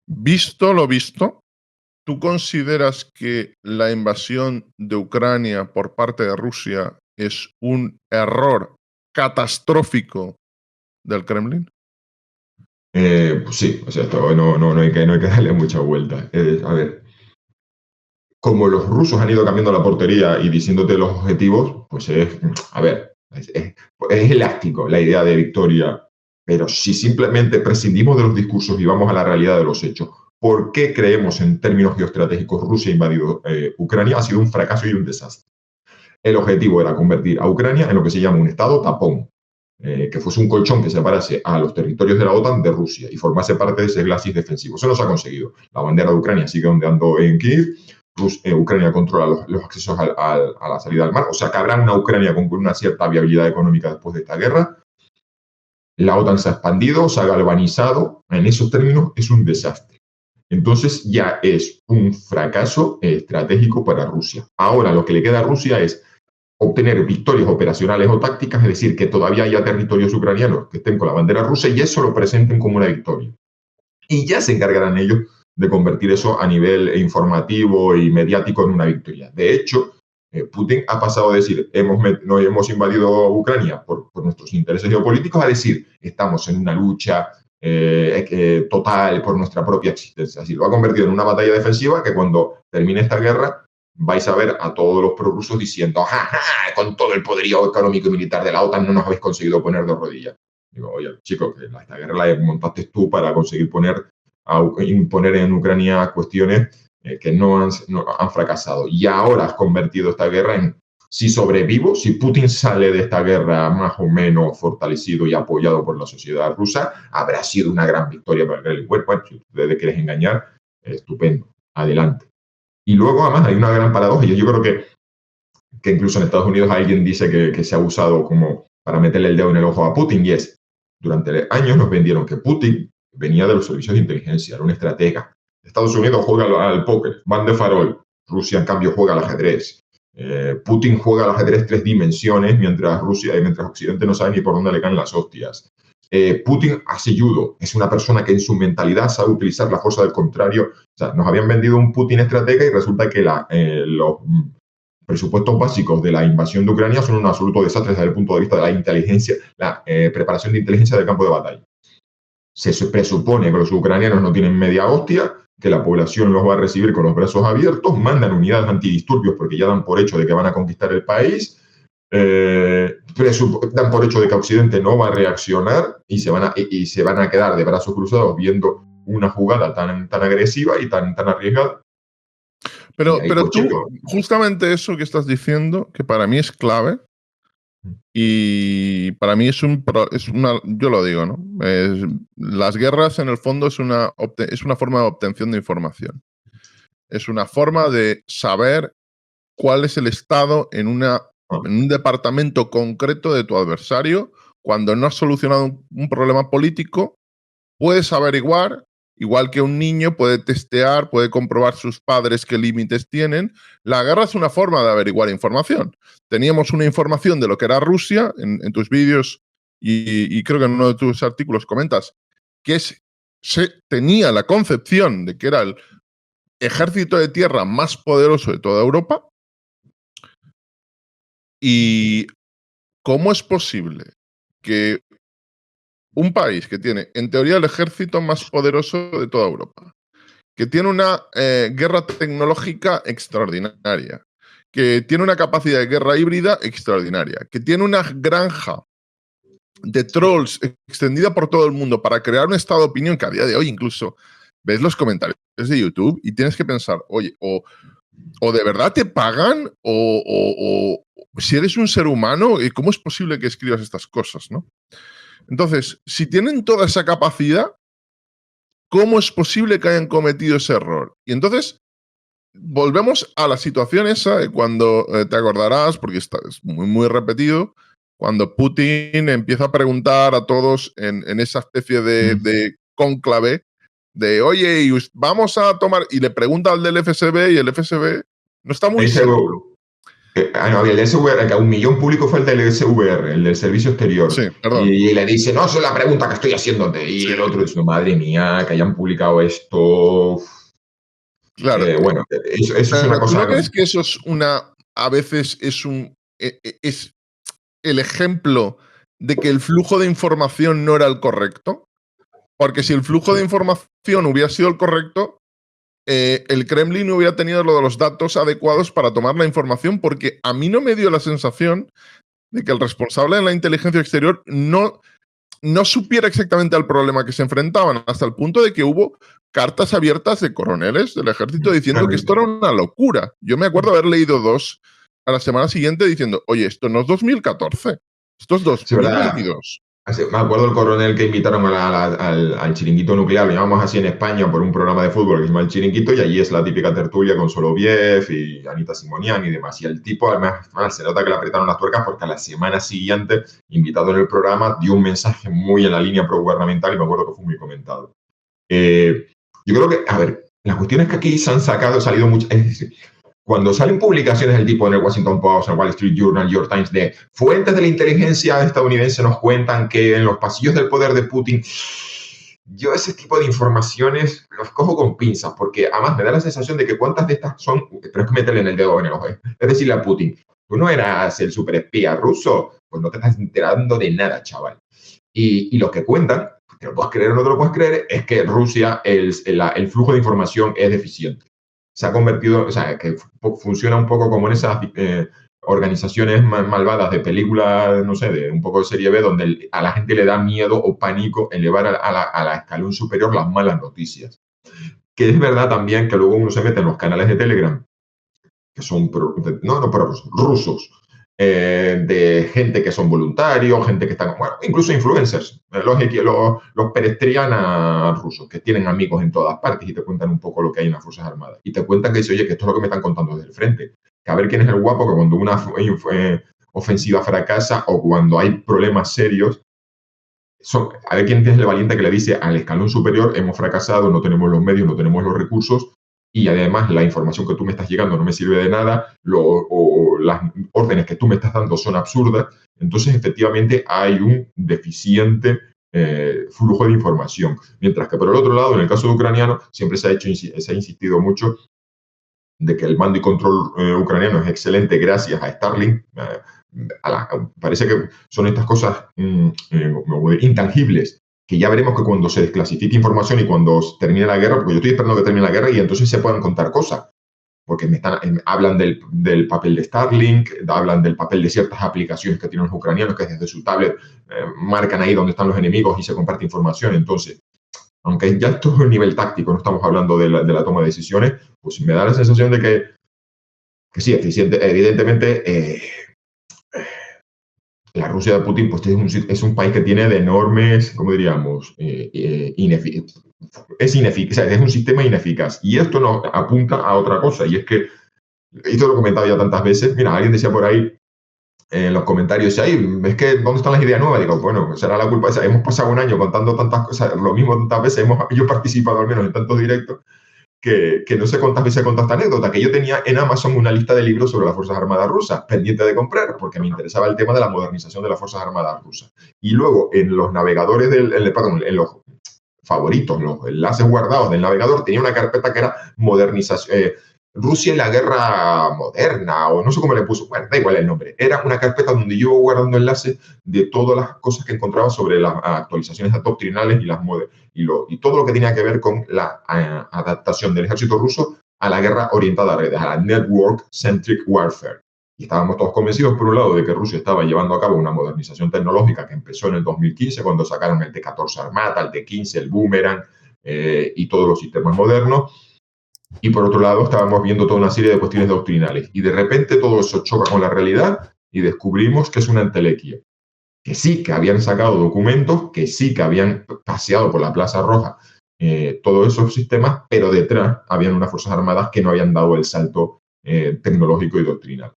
Visto lo visto, ¿tú consideras que la invasión de Ucrania por parte de Rusia es un error catastrófico del Kremlin? Pues sí, o sea, esto no hay que darle mucha vuelta. A ver, como los rusos han ido cambiando la portería y diciéndote los objetivos, pues a ver, es elástico la idea de victoria, pero si simplemente prescindimos de los discursos y vamos a la realidad de los hechos, ¿por qué creemos en términos geoestratégicos Rusia ha invadido Ucrania? Ha sido un fracaso y un desastre. El objetivo era convertir a Ucrania en lo que se llama un estado tapón, que fuese un colchón que separase a los territorios de la OTAN de Rusia y formase parte de ese glacis defensivo. Eso no se ha conseguido. La bandera de Ucrania sigue ondeando en Kiev. Ucrania controla los accesos a la salida al mar. O sea, que habrá una Ucrania con una cierta viabilidad económica después de esta guerra. La OTAN se ha expandido, se ha galvanizado. En esos términos, es un desastre. Entonces ya es un fracaso estratégico para Rusia. Ahora lo que le queda a Rusia es obtener victorias operacionales o tácticas, es decir, que todavía haya territorios ucranianos que estén con la bandera rusa y eso lo presenten como una victoria. Y ya se encargarán ellos de convertir eso a nivel informativo y mediático en una victoria. De hecho, Putin ha pasado a decir, no hemos invadido Ucrania por nuestros intereses geopolíticos, a decir, estamos en una lucha total por nuestra propia existencia. Así lo ha convertido en una batalla defensiva que cuando termine esta guerra vais a ver a todos los prorrusos diciendo, ¡ja, ja! Con todo el poderío económico y militar de la OTAN no nos habéis conseguido poner de rodillas. Digo, oye, chicos, que esta guerra la montaste tú para conseguir imponer en Ucrania cuestiones que no han fracasado. Y ahora has convertido esta guerra en, si sobrevivo, si Putin sale de esta guerra más o menos fortalecido y apoyado por la sociedad rusa, habrá sido una gran victoria para el Kremlin. Bueno, si ustedes quieres engañar, estupendo, adelante. Y luego, además, hay una gran paradoja, y yo creo que incluso en Estados Unidos alguien dice que se ha usado como para meterle el dedo en el ojo a Putin, y es, durante años nos vendieron que Putin venía de los servicios de inteligencia, era un estratega. Estados Unidos juega al póker, van de farol. Rusia, en cambio, juega al ajedrez. Putin juega al ajedrez 3 dimensiones, mientras Occidente no sabe ni por dónde le caen las hostias. Putin hace judo, es una persona que en su mentalidad sabe utilizar la fuerza del contrario. O sea, nos habían vendido un Putin estratega y resulta que los presupuestos básicos de la invasión de Ucrania son un absoluto desastre desde el punto de vista de la inteligencia, la preparación de inteligencia del campo de batalla. Se presupone que los ucranianos no tienen media hostia, que la población los va a recibir con los brazos abiertos, mandan unidades antidisturbios porque ya dan por hecho de que van a conquistar el país, dan por hecho de que Occidente no va a reaccionar y se van a quedar de brazos cruzados viendo una jugada tan agresiva y tan arriesgada. Pero tú, justamente eso que estás diciendo, que para mí es clave, y para mí es una, yo lo digo, ¿no? Las guerras en el fondo es una forma de obtención de información. Es una forma de saber cuál es el estado en un departamento concreto de tu adversario. Cuando no has solucionado un problema político, puedes averiguar, igual que un niño puede testear, puede comprobar sus padres qué límites tienen. La guerra es una forma de averiguar información. Teníamos una información de lo que era Rusia en tus vídeos y creo que en uno de tus artículos comentas que se tenía la concepción de que era el ejército de tierra más poderoso de toda Europa. ¿Y cómo es posible que un país que tiene, en teoría, el ejército más poderoso de toda Europa, que tiene una guerra tecnológica extraordinaria, que tiene una capacidad de guerra híbrida extraordinaria, que tiene una granja de trolls extendida por todo el mundo para crear un estado de opinión que a día de hoy incluso ves los comentarios de YouTube y tienes que pensar, oye, o de verdad te pagan o si eres un ser humano, ¿cómo es posible que escribas estas cosas, no? Entonces, si tienen toda esa capacidad, ¿cómo es posible que hayan cometido ese error? Y entonces, volvemos a la situación esa de cuando te acordarás, porque es muy, muy repetido, cuando Putin empieza a preguntar a todos en esa especie de cónclave de, oye, vamos a tomar, y le pregunta al del FSB y el FSB no está muy seguro. No, había el SVR, que a 1 millón público fue el del SVR, el del servicio exterior. Sí, perdón. Y le dice, no, esa es la pregunta que estoy haciéndote. Y Sí, el otro dice, madre mía, que hayan publicado esto. claro. Bueno, eso es una Pero ¿tú cosa. no crees que eso es a veces es el ejemplo de que el flujo de información no era el correcto? Porque si el flujo de información hubiera sido el correcto, el Kremlin no hubiera tenido lo de los datos adecuados para tomar la información, porque a mí no me dio la sensación de que el responsable de la inteligencia exterior no supiera exactamente al problema que se enfrentaban, hasta el punto de que hubo cartas abiertas de coroneles del ejército diciendo que esto era una locura. Yo me acuerdo haber leído 2 a la semana siguiente diciendo, oye, esto no es 2014, esto es Sí, ¿verdad? 2022. Me acuerdo el coronel que invitaron al chiringuito nuclear, lo llamamos así en España por un programa de fútbol que se llama El Chiringuito, y allí es la típica tertulia con Soloviev y Anita Simonian y demás. Y el tipo, además, se nota que le apretaron las tuercas porque a la semana siguiente, invitado en el programa, dio un mensaje muy en la línea pro-gubernamental y me acuerdo que fue muy comentado. Yo creo que, a ver, la cuestión es que aquí se han salido muchas. Es decir, cuando salen publicaciones del tipo en el Washington Post, en el Wall Street Journal, New York Times, de fuentes de la inteligencia estadounidense nos cuentan que en los pasillos del poder de Putin, yo ese tipo de informaciones los cojo con pinzas, porque además me da la sensación de que cuántas de estas son, pero es que meterle en el dedo en el ojo, es decirle a Putin, tú no eras el superespía ruso, pues no te estás enterando de nada, chaval. Y lo que cuentan, que lo puedes creer o no te lo puedes creer, es que Rusia, el flujo de información es deficiente. Se ha convertido, o sea, que funciona un poco como en esas organizaciones malvadas de películas, no sé, de un poco de serie B, donde a la gente le da miedo o pánico elevar a la escalón superior las malas noticias. Que es verdad también que luego uno se mete en los canales de Telegram, que son, pero rusos, de gente que son voluntarios, gente que están, bueno, incluso influencers, los perestrianas rusos, que tienen amigos en todas partes y te cuentan un poco lo que hay en las Fuerzas Armadas. Y te cuentan que dice, oye, que esto es lo que me están contando desde el frente. Que a ver quién es el guapo, que cuando una ofensiva fracasa o cuando hay problemas serios, a ver quién es el valiente que le dice al escalón superior, hemos fracasado, no tenemos los medios, no tenemos los recursos, y además la información que tú me estás llegando no me sirve de nada, o las órdenes que tú me estás dando son absurdas. Entonces, efectivamente, hay un deficiente flujo de información. Mientras que, por el otro lado, en el caso de ucraniano, siempre se ha insistido mucho de que el mando y control ucraniano es excelente gracias a Starlink. Parece que son estas cosas intangibles, que ya veremos que cuando se desclasifique información y cuando termine la guerra, porque yo estoy esperando que termine la guerra y entonces se puedan contar cosas, porque hablan del papel de Starlink, hablan del papel de ciertas aplicaciones que tienen los ucranianos, que desde su tablet marcan ahí donde están los enemigos y se comparte información. Entonces, aunque ya esto es un nivel táctico, no estamos hablando de la toma de decisiones, pues me da la sensación de que sí, evidentemente, la Rusia de Putin pues, es un país que tiene de enormes, ¿cómo diríamos? Es ineficaz, o sea, es un sistema ineficaz. Y esto nos apunta a otra cosa, y es que, esto lo he comentado ya tantas veces, mira, alguien decía por ahí en los comentarios, es que ¿dónde están las ideas nuevas? Digo, bueno, será la culpa esa. Hemos pasado un año contando tantas cosas, lo mismo tantas veces, yo he participado al menos en tantos directos, que no sé cuántas veces he contado esta anécdota, que yo tenía en Amazon una lista de libros sobre las Fuerzas Armadas rusas, pendiente de comprar, porque me interesaba el tema de la modernización de las Fuerzas Armadas rusas. Y luego, en los navegadores, en los favoritos, los enlaces guardados del navegador, tenía una carpeta que era modernización, Rusia en la guerra moderna, o no sé cómo le puso, bueno, da igual el nombre. Era una carpeta donde yo iba guardando enlaces de todas las cosas que encontraba sobre las actualizaciones doctrinales y todo lo que tenía que ver con la adaptación del ejército ruso a la guerra orientada a redes, a la Network-Centric Warfare. Y estábamos todos convencidos, por un lado, de que Rusia estaba llevando a cabo una modernización tecnológica que empezó en el 2015, cuando sacaron el T-14 Armata, el T-15, el Boomerang y todos los sistemas modernos. Y por otro lado, estábamos viendo toda una serie de cuestiones doctrinales. Y de repente todo eso choca con la realidad y descubrimos que es una entelequia. Que sí, que habían sacado documentos, que sí, que habían paseado por la Plaza Roja todos esos sistemas, pero detrás habían unas Fuerzas Armadas que no habían dado el salto tecnológico y doctrinal.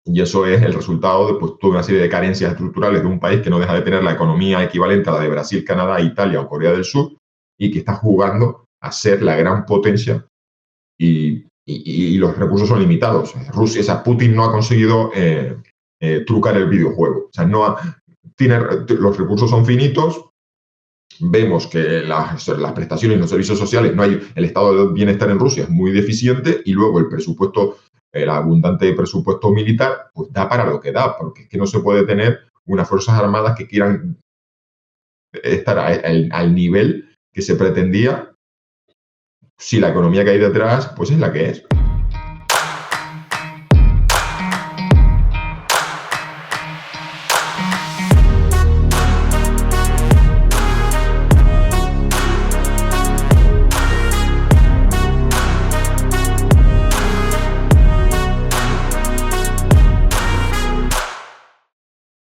Y eso es el resultado de pues, toda una serie de carencias estructurales de un país que no deja de tener la economía equivalente a la de Brasil, Canadá, Italia o Corea del Sur, y que está jugando a ser la gran potencia y y los recursos son limitados. Rusia, o sea, Putin no ha conseguido trucar el videojuego. O sea, los recursos son finitos. Vemos que las prestaciones y los servicios sociales, el estado de bienestar en Rusia es muy deficiente, y luego el abundante presupuesto militar, pues da para lo que da, porque es que no se puede tener unas fuerzas armadas que quieran estar al nivel que se pretendía si la economía que hay detrás pues es la que es.